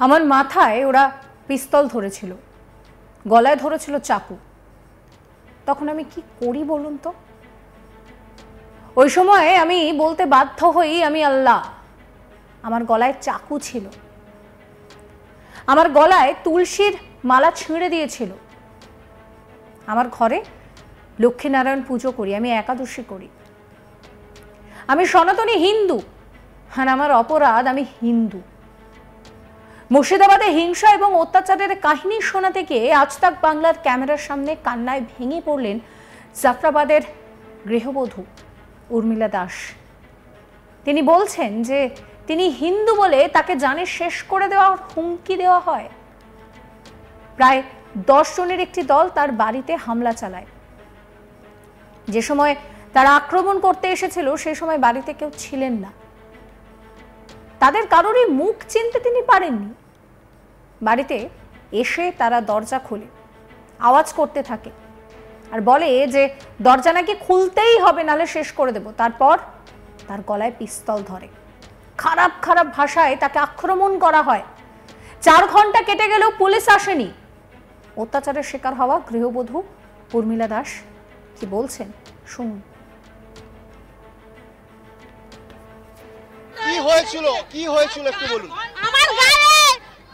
আমার মাথায় ওরা পিস্তল ধরেছিল, গলায় ধরেছিল চাকু। তখন আমি কি করি বলুন তো? ওই সময় আমি বলতে বাধ্য হই আমি আল্লাহ। আমার গলায় চাকু ছিল, আমার গলায় তুলসীর মালা ছিঁড়ে দিয়েছিল। আমার ঘরে লক্ষ্মীনারায়ণ পুজো করি, আমি একাদশী করি, আমি সনাতনী হিন্দু, আর আমার অপরাধ আমি হিন্দু। মুর্শিদাবাদে হিংসা এবং অত্যাচারের কাহিনী শোনাতে গিয়ে আজ তাক বাংলার ক্যামেরার সামনে কান্নায় ভেঙে পড়লেন জাফরাবাদের গৃহবধূ উর্মিলা দাস। তিনি বলছেন যে তিনি হিন্দু বলে তাকে জানে শেষ করে দেওয়ার হুমকি দেওয়া হয়। প্রায় 10 জনের একটি দল তার বাড়িতে হামলা চালায়। যে সময় তারা আক্রমণ করতে এসেছিল সে সময় বাড়িতে কেউ ছিলেন না। তাদের কারোরই মুখ চিনতে তিনি পারেননি। বাড়িতে এসে তারা দরজা খোলে, আওয়াজ করতে থাকে আর বলে যে দরজা নাকি খুলতেই হবে, নালে শেষ করে দেব। তারপর তার গলায় পিস্তল ধরে, খারাপ খারাপ ভাষায় তাকে আক্রমণ করা হয়। 4 ঘন্টা কেটে গেলেও পুলিশ আসেনি। অত্যাচারের শিকার হওয়া গৃহবধূ উর্মিলা দাস কি বলছেন শুনুন। কি হয়েছিল একটু বলুন। আমার গায়ে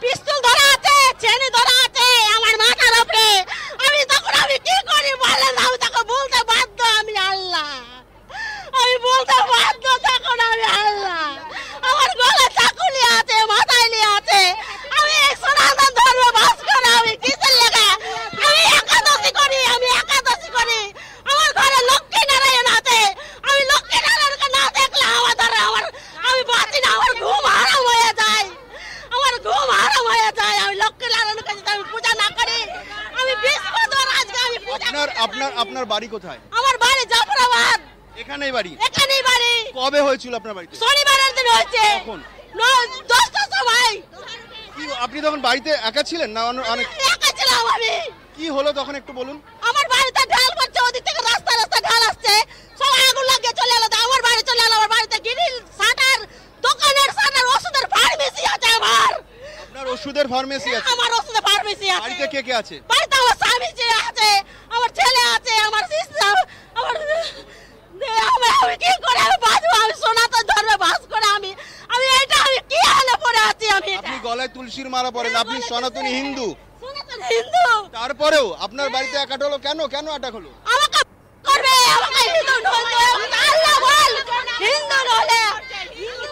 পিস্তল ধরা আছে, চেনে ধরা আছে আমার মাথার উপরে। আমি তখন আমি কি করি বলেন? আমি তাকে বলতে বাধ্য আমি আল্লাহ, আমি বলতে বাধ্য তখন আমি আল্লাহ। আমার গলা চাকুলি আছে, মাথায় লিয়ে আছে। আমি সনাতন ধর্ম বাস করে আমি কিসের লেগে আমি একাদশী করি, আমি একাদশী করি। আমার ঘরে লক্ষ্মী নারায়ণ আছে, আমি লক্ষ্মী নারায়ণকে না দেখলে আমার ধরে আমার আমি বাঁচি না, আমার ঘুম হারাম হয়ে যায়, আমার ঘুম হারাম হয়ে যায়। আমি লক্ষ্মী নারায়ণকে যদি আমি পূজা না করি, আমি 20 বছর আজকে আমি পূজা। আপনার বাড়ি কোথায়? আমার বাড়ি জাফরাবাদ। এখানেই বাড়ি? এখানেই বাড়ি। কবে হয়েছিল আপনার বাড়িতে? শনিবারের দিন হয়েছে। কখন? 10টার সময়। কি আপনি তখন বাড়িতে একা ছিলেন না অনেক? একা ছিলাম আমি। কি হলো তখন একটু বলুন। আমার বাড়িতে ঢাল পড়ছে, ওদিক থেকে রাস্তা ঢাল আসছে, সবাই আগুন লাগিয়ে চলে এলো। আমার বাড়ি চলে এলো। আমার বাড়িতে গ্রিল, শাটার, দোকানের শাটার, ওষুধের ফার্মেসি আছে আমার। আপনার ওষুধের ফার্মেসি আছে? আমার ওষুধের ফার্মেসি আছে। বাড়িতে কে কে আছে? বাড়িতে আমার স্বামী আছে, আমার ছেলে আছে, আমার সিস্টার, আমার আমি কি করে আমি বাঁচবো? আমি সনাতন ধর্মে বাস করে আমি এটা আমি কি হালে পড়ে আছি আমি। আপনি গলায় তুলসীর মালা পরেন, আপনি সনাতনী হিন্দু। সনাতন হিন্দু। তারপরেও আপনার বাড়িতে অ্যাটাক হলো কেন? কেন অ্যাটাক হলো? আমাকে করবে, আমাকে হিন্দু নয় আল্লাহ বল, হিন্দু নলে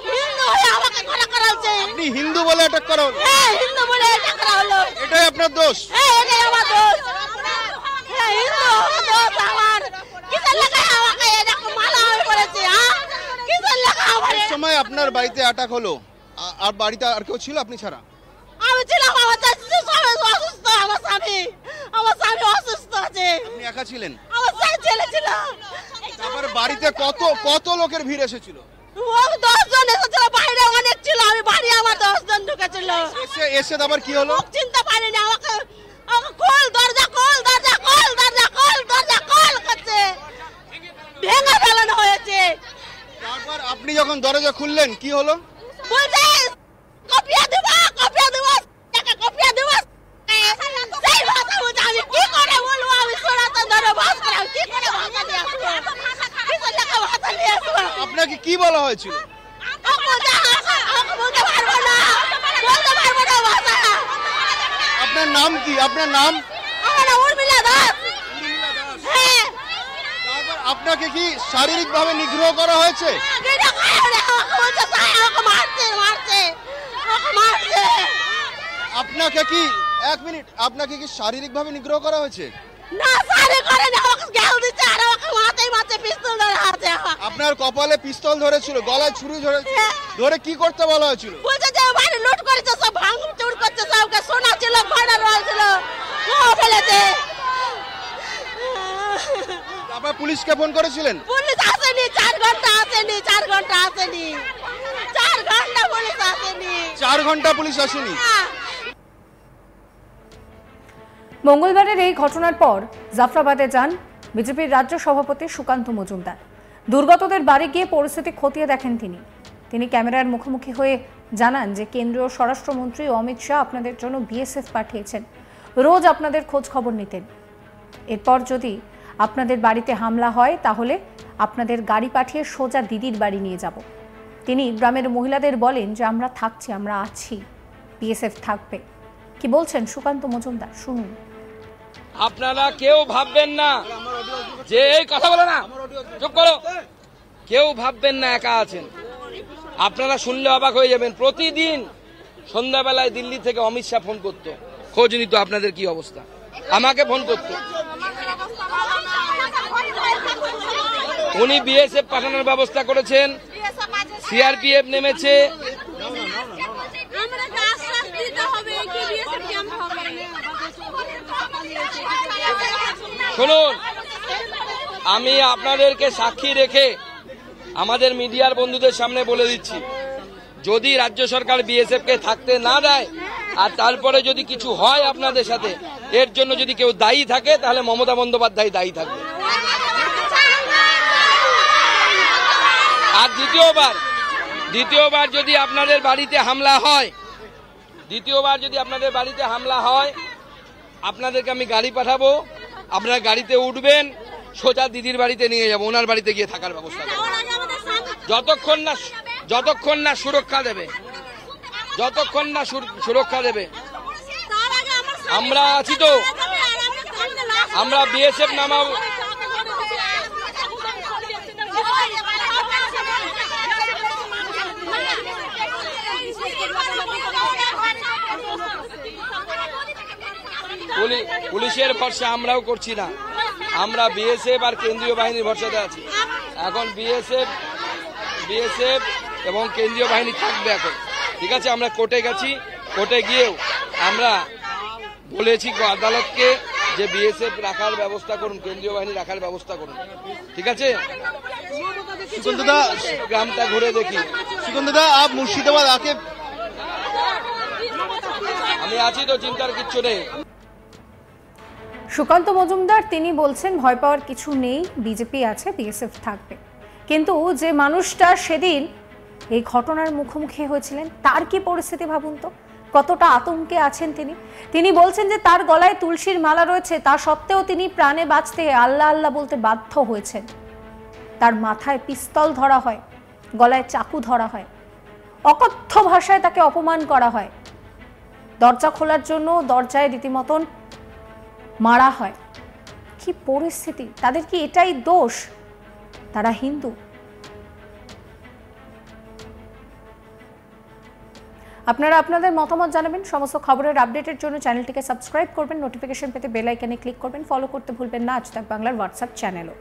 হিন্দু হয়ে আমাকে করা হচ্ছে। আপনি হিন্দু বলে অ্যাটাক করা হলো? হ্যাঁ, হিন্দু বলে অ্যাটাক করা হলো। এটাই আপনার দোষ? হ্যাঁ, এটাই আমার দোষ। হ্যাঁ, হিন্দু দোষ আমার। কিসের লাগা আমাকে এরকম মালা হয়ে পড়েছে? হ্যাঁ, কিসের লাগা আমার? এই সময় আপনার বাড়িতে অ্যাটাক হলো, আর বাড়িতে আর কেউ ছিল? আপনি ছাড়া? আমি ছিলাম, আমার স্বামী অসুস্থ, আমার স্বামী অসুস্থ আছে। আপনি একা ছিলেন? আমার ছেলে ছিল। তারপরে বাড়িতে কত লোকের ভিড় এসেছিল? 10 জন এসেছিল, বাইরে অনেক ছিল, আমি বাড়ি আমার 10 জন ঢুকেছিল। এসে তারপর কি হলো? চিনতে পারিনি। আমাকে খোল, দরজা খোল, দরজা খোল, দরজা খোল, দরজা খোল করছে, ভেঙে ফেলানো হয়েছে। তারপর আপনি যখন দরজা খুললেন কি হলো? বলছে কপিয়া দেব, কপিয়া দেব, টাকা কপিয়া দেব। সেই ভাষা বলছে, আমি কি করে বলবো? আমি সনাতন ধর্ম বাস করে আমি কি করে ভাষা দিয়ে আসবো? কিসের লেখা ভাষা নিয়ে আসবো? আপনাকে কি বলা হয়েছিল? আমাকে বলতে পারবো না, বলতে পারবো না ভাষা। আপনার নাম কি? আপনার নাম? আমার নাম উর্মিলা দাস। হ্যাঁ। তারপর আপনাকে কি শারীরিকভাবে নিগ্রহ করা হয়েছে? আপনাকে কি 1 মিনিট, আপনাকে কি শারীরিকভাবে নিগ্রহ করা হয়েছে? না, সারে করে না, আমাকে গাল দিচ্ছে আর আমাকে মাথায় পিস্তল ধরে আছে। আপনার কপালে পিস্তল ধরেছিল, গলায় ছুরি ধরে কি করতে বলা হয়েছিল? বলছে যে বাড়ি লুট করেছে, সব ভাঙচুর করছে, সবকে সোনা ছিল, ঘোড়া রয়েছিল, ও ফেলেছে। তারপর পুলিশকে ফোন করেছিলেন? পুলিশ আসেনি, 4 ঘন্টা আসেনি, 4 ঘন্টা আসেনি, 4 ঘন্টা পুলিশ আসেনি। 4 ঘন্টা পুলিশ আসেনি? মঙ্গলবারের এই ঘটনার পর জাফরাবাদে যান বিজেপির রাজ্য সভাপতি সুকান্ত মজুমদার। দুর্গতদের বাড়ি গিয়ে পরিস্থিতি খতিয়ে দেখেন তিনি। তিনি ক্যামেরার মুখোমুখি হয়ে জানান যে কেন্দ্রীয় স্বরাষ্ট্রমন্ত্রী অমিত শাহ আপনাদের জন্য বিএসএফ পাঠিয়েছেন, রোজ আপনাদের খোঁজ খবর নিতেন। এরপর যদি আপনাদের বাড়িতে হামলা হয় তাহলে আপনাদের গাড়ি পাঠিয়ে সোজা দিদির বাড়ি নিয়ে যাব। তিনি গ্রামের মহিলাদের বলেন যে আমরা থাকছি, আমরা আছি, বিএসএফ থাকবে। কি বলছেন সুকান্ত মজুমদার, শুনুন। আপনারা কেউ ভাববেন না যে এই কথা বলো না, চুপ করো, কেউ ভাববেন না একা আছেন। আপনারা শুনলে অবাক হয়ে যাবেন, প্রতিদিন সন্ধ্যাবেলায় দিল্লি থেকে অমিত শাহ ফোন করতো, খোঁজ নিত আপনাদের কি অবস্থা, আমাকে ফোন করতো। উনি বিএসএফ পাঠানোর ব্যবস্থা করেছেন, সিআরপিএফ নেমেছে। শুনুন, আমি আপনাদেরকে সাক্ষী রেখে আমাদের মিডিয়ার বন্ধুদের সামনে বলে দিচ্ছি, যদি রাজ্য সরকার বিএসএফ কে থাকতে না দেয় আর তারপরে যদি কিছু হয় আপনাদের সাথে, এর জন্য যদি কেউ দায়ী থাকে তাহলে মমতা বন্দ্যোপাধ্যায় দায়ী থাকবে। আর দ্বিতীয়বার যদি আপনাদের বাড়িতে হামলা হয়, আপনাদেরকে আমি গাড়ি পাঠাবো, আপনারা গাড়িতে উঠবেন, সোজা দিদির বাড়িতে নিয়ে যাবো, ওনার বাড়িতে গিয়ে থাকার ব্যবস্থা করবো, যতক্ষণ না সুরক্ষা দেবে। আমরা আছি তো, আমরা বিএসএফ নামাবো। পুলিশের ভরসা আমরাও করছি না, আমরা বিএসএফ আর কেন্দ্রীয় বাহিনীর ভরসাতে আছি। এখন বিএসএফ এবং কেন্দ্রীয় বাহিনী থাকবে এখন, ঠিক আছে। আমরা কোর্টে গেছি, কোর্টে গিয়েও আমরা বলেছি আদালতকে যে বিএসএফ রাখার ব্যবস্থা করুন, কেন্দ্রীয় বাহিনী রাখার ব্যবস্থা করুন, ঠিক আছে। সুকান্তদা, গ্রামটা ঘুরে দেখি। সুকান্তদা, আপ মুর্শিদাবাদ আকে আমি আছি তো, চিন্তার কিচ্ছু নেই। সুকান্ত মজুমদার তিনি বলছেন ভয় পাওয়ার কিছু নেই, বিজেপি আছে, বিএসএফ থাকবে। কিন্তু যে মানুষটা সেদিন এই ঘটনার মুখোমুখি হয়েছিলেন তার কি পরিস্থিতি ভাবুন তো, কতটা আতঙ্কে আছেন তিনি বলছেন যে তার গলায় তুলসীর মালা রয়েছে, তা সত্ত্বেও তিনি প্রাণে বাঁচতে আল্লাহ আল্লাহ বলতে বাধ্য হয়েছেন। তার মাথায় পিস্তল ধরা হয়, গলায় চাকু ধরা হয়, অকথ্য ভাষায় তাকে অপমান করা হয়, দরজা খোলার জন্য দরজায় রীতিমতন মারা হয়। কি পরিস্থিতি, তাদের কি এটাই দোষ, তারা হিন্দু? আপনারা আপনাদের মতামত জানাবেন। সমস্ত খবরের আপডেটের জন্য চ্যানেলটিকে সাবস্ক্রাইব করবেন, নোটিফিকেশন পেতে বেল আইকনে ক্লিক করবেন, ফলো করতে ভুলবেন না আজ তাক বাংলার হোয়াটসঅ্যাপ চ্যানেলও।